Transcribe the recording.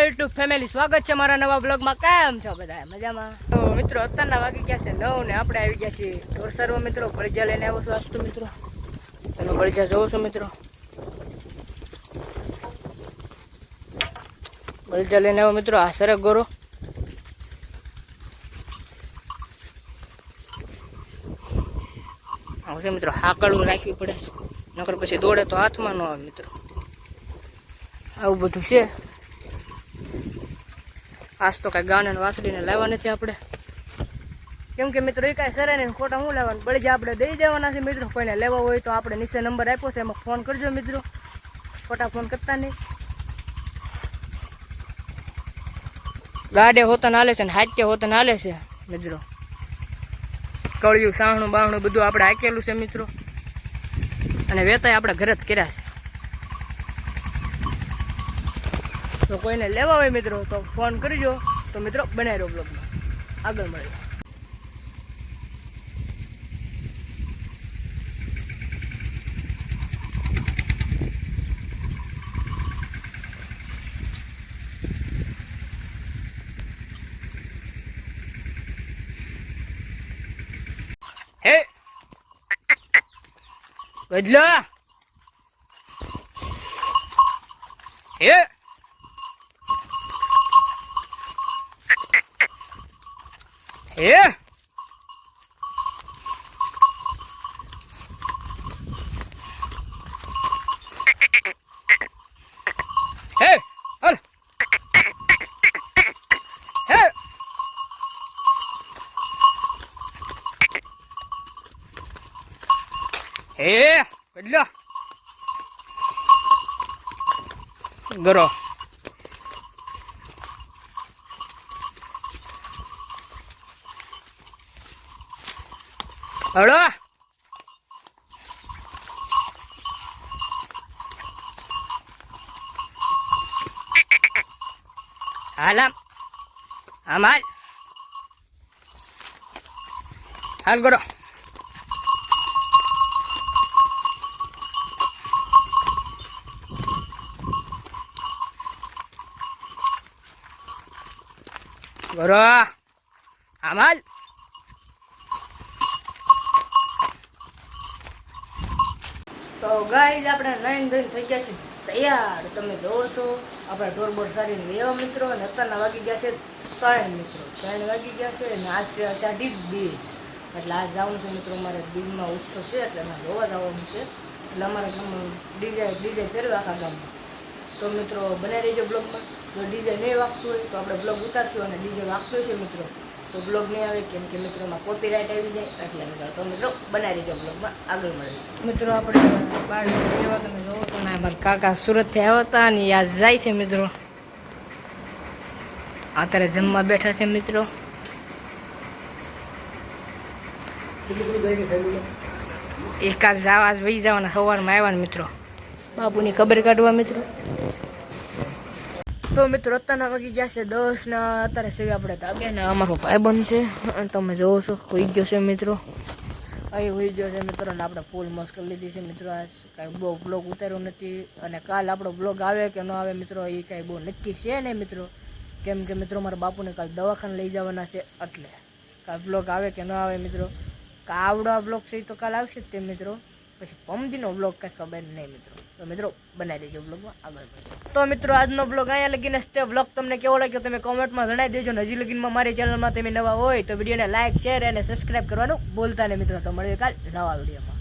YouTube family, સ્વાગત છે મારા નવા બ્લોગમાં। કેમ છો બધા? મજામાં? તો મિત્રો અત્યારના વાગી ગયા છે 9 ને આપણે આવી ગયા છીએ ઢોરસરવા મિત્રો। બળજા લઈને આવ્યો છું આજ તો મિત્રો, તમે બળજા જોવો છો મિત્રો। બળજા લઈને આવ્યો મિત્રો, આ સરક ગોરો આવશે મિત્રો। હાકડું રાખવી પડે, નકર પછી દોડે તો હાથમાં ન આવે મિત્રો। આવું બધું છે। આજ તો કઈ ગાને વાસળીને લાવવા નથી આપણે, કેમ કે મિત્રો એ કાંઈ સરે ને ખોટા હું લાવવાનું, બળજા આપણે દઈ દેવાના છે મિત્રો। કોઈને લેવા હોય તો આપણે નીચે નંબર આપ્યો છે, એમાં ફોન કરજો મિત્રો, ખોટા ફોન કરતા નહીં। ગાડે હોતા હાલે છે ને હાથે હોતા હાલે છે મિત્રો। કળિયું સાહણું બાહણું બધું આપણે હાકેલું છે મિત્રો, અને વેતાય આપણે ઘરે જ કર્યા છે। તો કોઈને લેવા હોય મિત્રો તો ફોન કરજો, તો મિત્રો બનાવી રહ્યો બ્લોગમાં આગળ મળીએ। હે ગજલા હે હે હે હલ હે હે ગજલા ગરો હળો હાલ હાલ હાલ કરો ગરો આમાલ તો ગાઈસ આપણે નાઈન ધોઈને થઈ ગયા છે તૈયાર। તમે જોવો છો આપણે ઢોર બોર સારીને લેવા મિત્રો, અને અત્યારના વાગી ગયા છે 3 મિત્રો, 3 વાગી ગયા છે અને આજ છે 2:30, એટલે આજ જવાનું છે મિત્રો અમારે બીજમાં ઉત્સવ છે, એટલે એમાં જોવા જવાનું છે। એટલે અમારા ગામમાં ડીજે ફેરવે આખા ગામમાં। તો મિત્રો બનાવી રહીજો બ્લોગમાં। જો ડીજે નહીં વાગતું હોય તો આપણે બ્લોગ ઉતારશું, અને ડીજે વાગતું છે મિત્રો તો બ્લોગ નહીં આવે, કેમ કે મિત્રોમાં કોપીરાઇટ આવી જાય એટલે મિત્રો। તો મિત્રો બનાવી રહીજો બ્લોગમાં આગળ મળીએ મિત્રો। આપણે બહાર જેવા તમે જોવો તો ના, અમારા કાકા સુરતથી આવ્યા હતા અને આજ જાય છે મિત્રો, અત્યારે જમવા બેઠા છે મિત્રો। એકાદ જવા જ વહી જવાના, સવારમાં આવ્યા મિત્રો, બાપુની ખબર કાઢવા મિત્રો। તો મિત્રો અત્યારના વાગી ગયા છે 10 ના, અત્યારે સેવી આપણે તાબ્યા ને અમારો ભાઈબંધ છે, અને તમે જોવો છો હોઈ ગયો છે મિત્રો, અહીં હોઈ ગયો છે મિત્રો, અને આપણે ફૂલ મસ્ત કરી લીધી છે મિત્રો। આજ કાંઈ બહુ બ્લોગ ઉતાર્યો નથી, અને કાલ આપણો બ્લોગ આવે કે ન આવે મિત્રો એ કાંઈ બહુ નક્કી છે નહીં મિત્રો, કેમ કે મિત્રો મારા બાપુને કાલ દવાખાને લઈ જવાના છે, એટલે કાલ બ્લોગ આવે કે ન આવે મિત્રો। આવડો બ્લોગ છે તો કાલ આવશે જ તે મિત્રો, પછી પમદીનો બ્લોગ કાંઈ ખબર નહીં મિત્રો। તો મિત્રો બનાવી દેજો બ્લોગમાં આગળ મળીએ। તો મિત્રો આજનો બ્લોગ અહીંયા લગીને તે બ્લોગ તમને કેવો લાગ્યો તમે કોમેન્ટમાં જણાવી દેજો, ને હજી લગીનમાં મારી ચેનલમાં તમે નવા હોય તો વિડીયોને લાઇક શેર અને સબસ્ક્રાઈબ કરવાનું ભૂલતા નહીં મિત્રો। તો મળીએ કાલ નવા વિડીયોમાં।